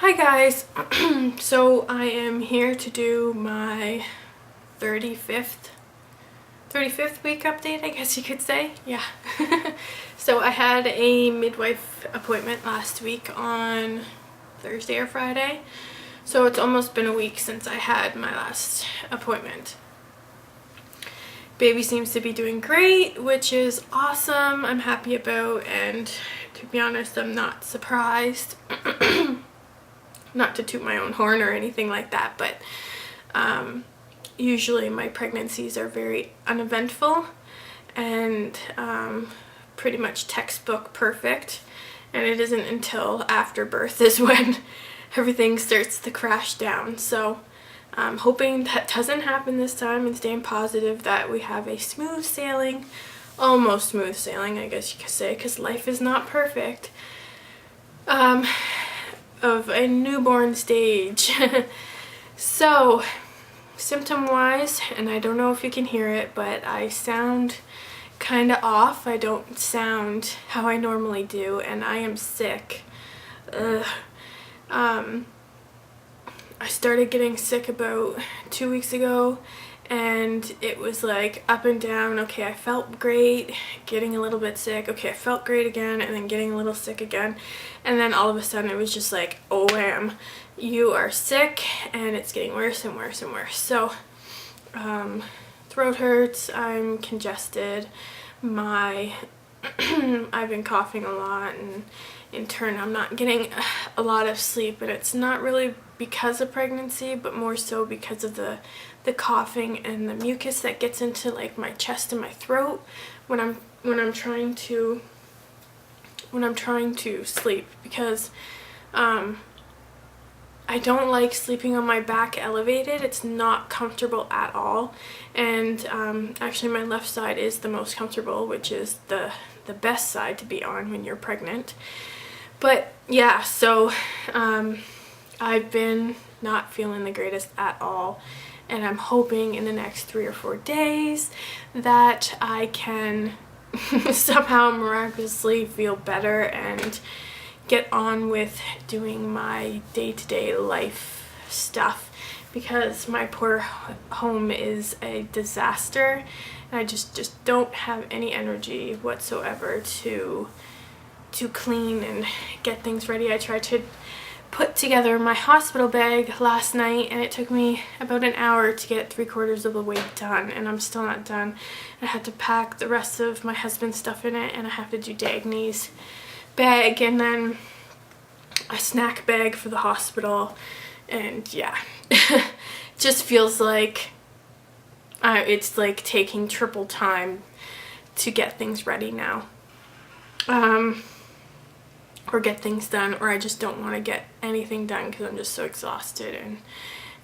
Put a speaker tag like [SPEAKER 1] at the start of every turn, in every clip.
[SPEAKER 1] Hi guys, so I am here to do my 35th week update, I guess you could say. Yeah. So I had a midwife appointment last week on Thursday or Friday. So it's almost been a week since I had my last appointment. Baby seems to be doing great, which is awesome. I'm happy about, and to be honest, I'm not surprised. Not to toot my own horn or anything like that, but usually my pregnancies are very uneventful and pretty much textbook perfect, and it isn't until after birth is when everything starts to crash down. So I'm hoping that doesn't happen this time and staying positive that we have a smooth sailing, almost smooth sailing I guess you could say, because life is not perfect, of a newborn stage. So symptom wise, and I don't know if you can hear it, but I sound kind of off. I don't sound how I normally do, and I am sick. Ugh. I started getting sick about 2 weeks ago, and it was like up and down. Okay, I felt great, getting a little bit sick. Okay, I felt great again, and then getting a little sick again. And then all of a sudden it was just like, oh wham, you are sick, and it's getting worse and worse and worse. So throat hurts, I'm congested, I've been coughing a lot, and in turn I'm not getting a lot of sleep, and it's not really because of pregnancy, but more so because of the coughing and the mucus that gets into like my chest and my throat when I'm trying to sleep, because I don't like sleeping on my back elevated. It's not comfortable at all, and actually my left side is the most comfortable, which is the best side to be on when you're pregnant. But yeah, so I've been not feeling the greatest at all, and I'm hoping in the next 3 or 4 days that I can somehow miraculously feel better and get on with doing my day-to-day life stuff, because my poor home is a disaster, and I just don't have any energy whatsoever to clean and get things ready. I tried to put together my hospital bag last night, and it took me about an hour to get 3/4 of the way done, and I'm still not done. I had to pack the rest of my husband's stuff in it, and I have to do Dagny's bag, and then a snack bag for the hospital, and yeah. Just feels like it's like taking triple time to get things ready now, or get things done, or I just don't want to get anything done because I'm just so exhausted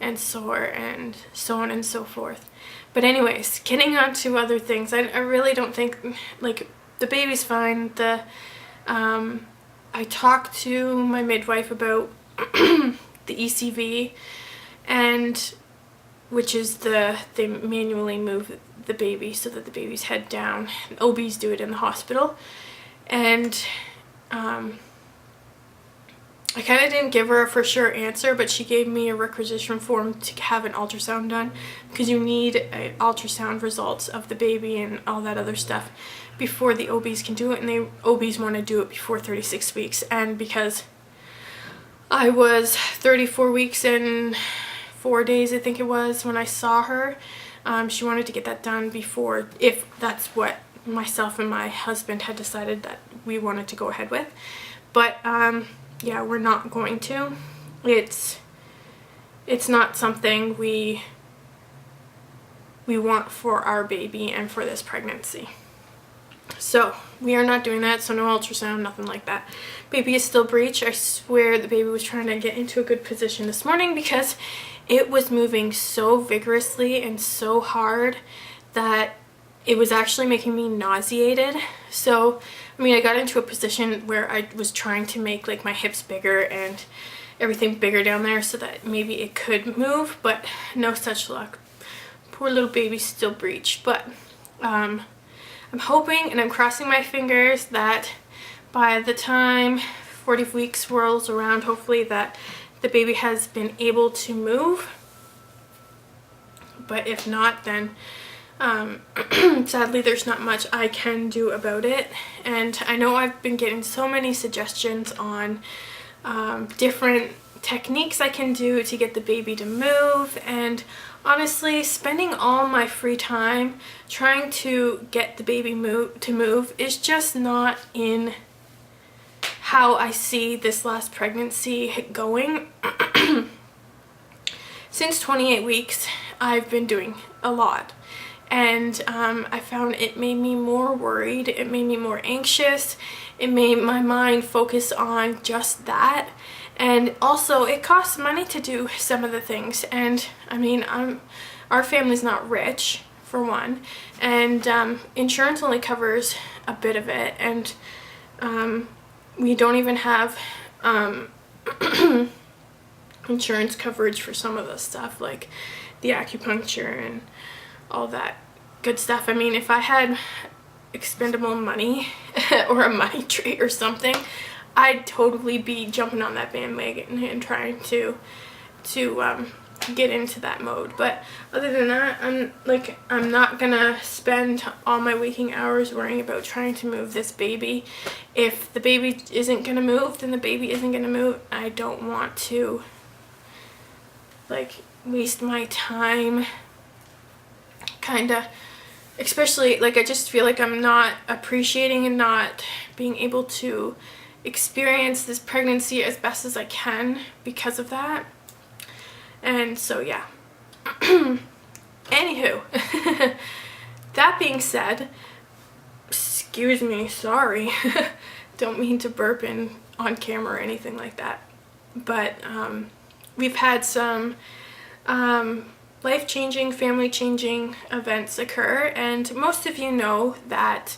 [SPEAKER 1] and sore and so on and so forth. But anyways, getting on to other things, I really don't think, like, the baby's fine. I talked to my midwife about the ECV, and which is they manually move the baby so that the baby's head down. OBs do it in the hospital, and I kind of didn't give her a for sure answer, but she gave me a requisition form to have an ultrasound done, because you need ultrasound results of the baby and all that other stuff before the OBs can do it, and the OBs want to do it before 36 weeks. And because I was 34 weeks and 4 days, I think it was, when I saw her, she wanted to get that done before, if that's what myself and my husband had decided that we wanted to go ahead with. But yeah, we're not going to. It's not something we want for our baby and for this pregnancy. So we are not doing that, so no ultrasound, nothing like that. Baby is still breech. I swear the baby was trying to get into a good position this morning, because it was moving so vigorously and so hard that it was actually making me nauseated. So I mean, I got into a position where I was trying to make like my hips bigger and everything bigger down there so that maybe it could move, but no such luck. Poor little baby still breech. But I'm hoping and I'm crossing my fingers that by the time 40 weeks rolls around, hopefully that the baby has been able to move. But if not, then sadly there's not much I can do about it. And I know I've been getting so many suggestions on different techniques I can do to get the baby to move, and honestly, spending all my free time trying to get the baby to move is just not in how I see this last pregnancy going. Since 28 weeks, I've been doing a lot, and I found it made me more worried, it made me more anxious, it made my mind focus on just that. And also, it costs money to do some of the things, and I mean, our family's not rich, for one, and insurance only covers a bit of it, and we don't even have insurance coverage for some of the stuff, like the acupuncture and all that good stuff. I mean, if I had expendable money or a money tree or something, I'd totally be jumping on that bandwagon and trying to get into that mode. But other than that, I'm not gonna spend all my waking hours worrying about trying to move this baby. If the baby isn't gonna move, then the baby isn't gonna move. I don't want to waste my time, kinda, especially I just feel like I'm not appreciating and not being able to experience this pregnancy as best as I can because of that. And so yeah. Anywho, that being said, excuse me, sorry, don't mean to burp on camera or anything like that, but we've had some life-changing, family-changing events occur, and most of you know that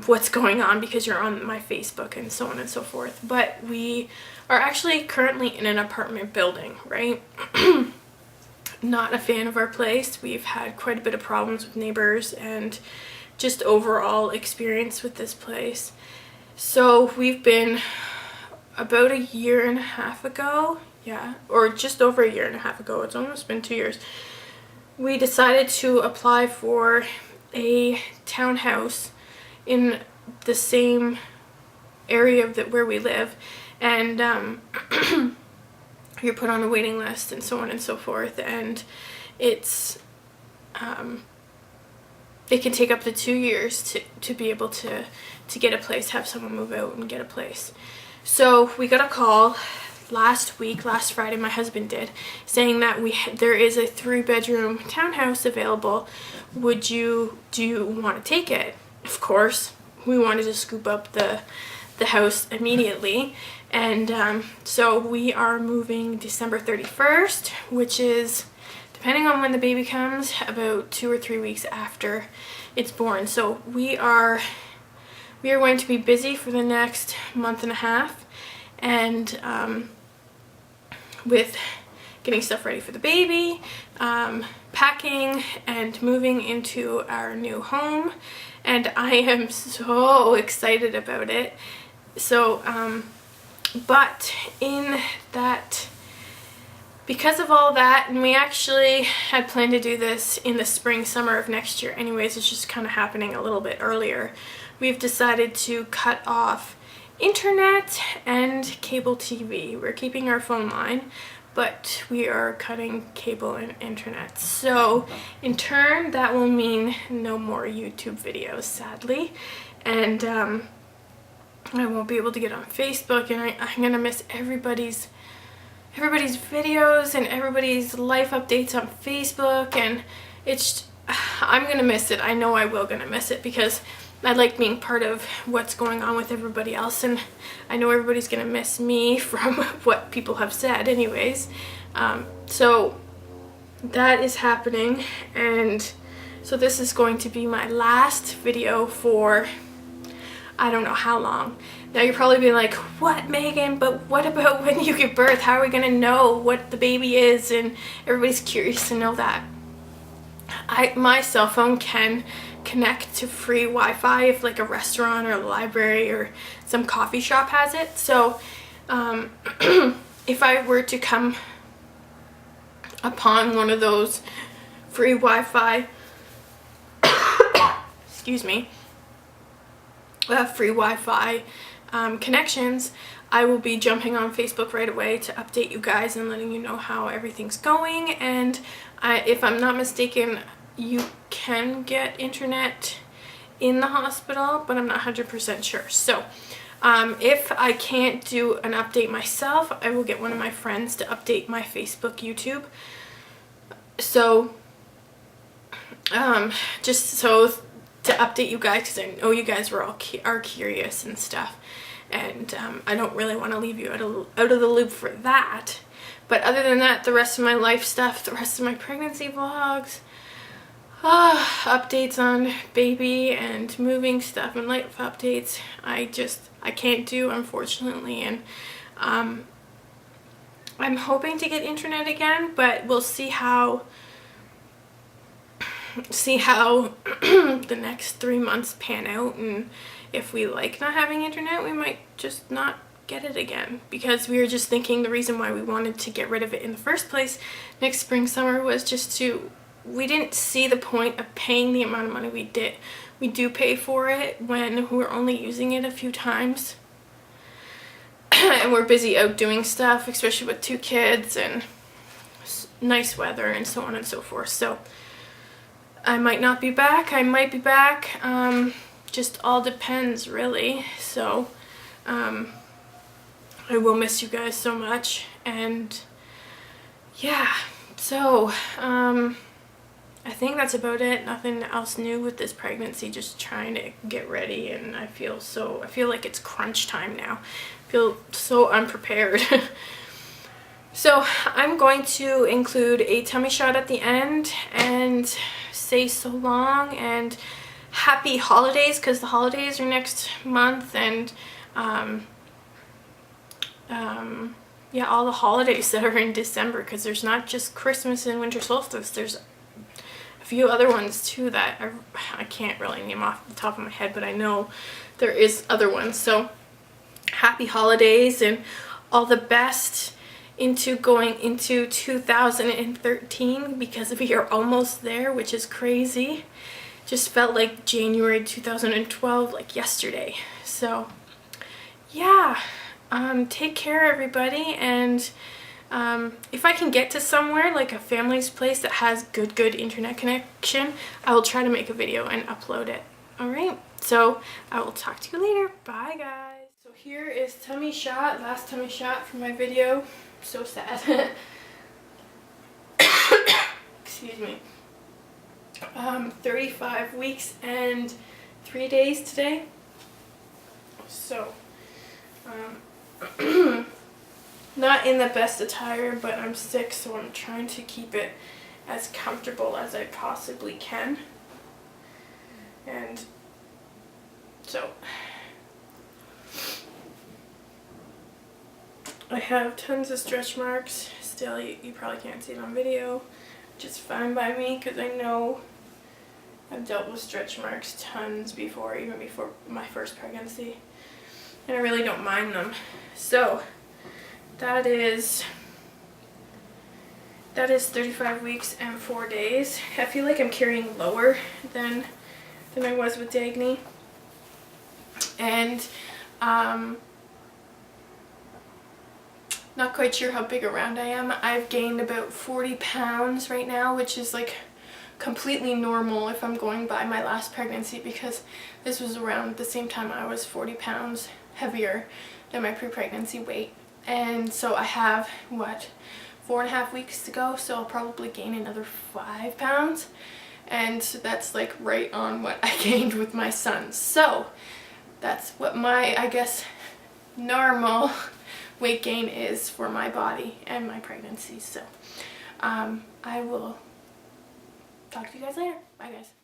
[SPEAKER 1] what's going on because you're on my Facebook and so on and so forth. But we are actually currently in an apartment building, right? Not a fan of our place. We've had quite a bit of problems with neighbors and just overall experience with this place. So we've been about a year and a half ago, yeah, or just over a year and a half ago, it's almost been 2 years, we decided to apply for a townhouse in the same area where we live, and you're put on a waiting list and so on and so forth, and it's it can take up to 2 years to be able to get a place, have someone move out and get a place. So we got a call last Friday, my husband did, saying that there is a 3-bedroom townhouse available. Do you want to take it? Of course, we wanted to scoop up the house immediately, and so we are moving December 31st, which is, depending on when the baby comes, about 2 or 3 weeks after it's born. So we are going to be busy for the next month and a half, and with getting stuff ready for the baby, packing, and moving into our new home. And I am so excited about it. So, but in that, because of all that, and we actually had planned to do this in the spring, summer of next year anyways, it's just kind of happening a little bit earlier, we've decided to cut off internet and cable TV. We're keeping our phone line, but we are cutting cable and internet. So in turn, that will mean no more YouTube videos, sadly, and I won't be able to get on Facebook, and I'm gonna miss everybody's videos and everybody's life updates on Facebook, and I'm gonna miss it. I know I will gonna miss it, because I like being part of what's going on with everybody else, and I know everybody's gonna miss me from what people have said anyways. So that is happening, and so this is going to be my last video for I don't know how long. Now you're probably being like, what, Megan, but what about when you give birth? How are we gonna know what the baby is? And everybody's curious to know that. My cell phone can connect to free Wi-Fi if like a restaurant or a library or some coffee shop has it. So if I were to come upon one of those free Wi-Fi, excuse me, free Wi-Fi connections, I will be jumping on Facebook right away to update you guys and letting you know how everything's going. And if I'm not mistaken, you can get internet in the hospital, but I'm not 100% sure. So if I can't do an update myself, I will get one of my friends to update my Facebook, YouTube. So just so to update you guys, because I know you guys were all are curious and stuff, and I don't really want to leave you out of the loop for that. But other than that, the rest of my life stuff, the rest of my pregnancy vlogs, updates on baby and moving stuff and life updates, I can't do, unfortunately. And I'm hoping to get internet again, but we'll see how the next 3 months pan out, and if we like not having internet, we might just not get it again, because we were just thinking the reason why we wanted to get rid of it in the first place next spring summer was just we didn't see the point of paying the amount of money we do pay for it when we're only using it a few times and we're busy out doing stuff, especially with 2 kids and nice weather and so on and so forth. So I might not be back, I might be back, just all depends really. So I will miss you guys so much, and yeah, so I think that's about it. Nothing else new with this pregnancy, just trying to get ready, and I feel like it's crunch time now. I feel so unprepared. So I'm going to include a tummy shot at the end and say so long and happy holidays, because the holidays are next month, and yeah, all the holidays that are in December, because there's not just Christmas and winter solstice, there's a few other ones too that I can't really name off the top of my head, but I know there is other ones. So happy holidays and all the best into going into 2013, because we are almost there, which is crazy. Just felt like January 2012, like yesterday. So yeah, take care everybody, and if I can get to somewhere like a family's place that has good internet connection, I will try to make a video and upload it. Alright, so I will talk to you later. Bye guys. So here is tummy shot, last tummy shot for my video. So sad. Excuse me. 35 weeks and 3 days today. So not in the best attire, but I'm sick, so I'm trying to keep it as comfortable as I possibly can. And so I have tons of stretch marks still. You probably can't see it on video, which is fine by me, because I know I've dealt with stretch marks tons before, even before my first pregnancy, and I really don't mind them. So that is 35 weeks and 4 days. I feel like I'm carrying lower than I was with Dagny, and not quite sure how big around I am. I've gained about 40 pounds right now, which is like completely normal if I'm going by my last pregnancy, because this was around the same time I was 40 pounds heavier than my pre-pregnancy weight. And so I have, what, 4.5 weeks to go, so I'll probably gain another 5 pounds. And that's like right on what I gained with my son. So that's what my, I guess, normal weight gain is for my body and my pregnancy. So I will talk to you guys later. Bye guys.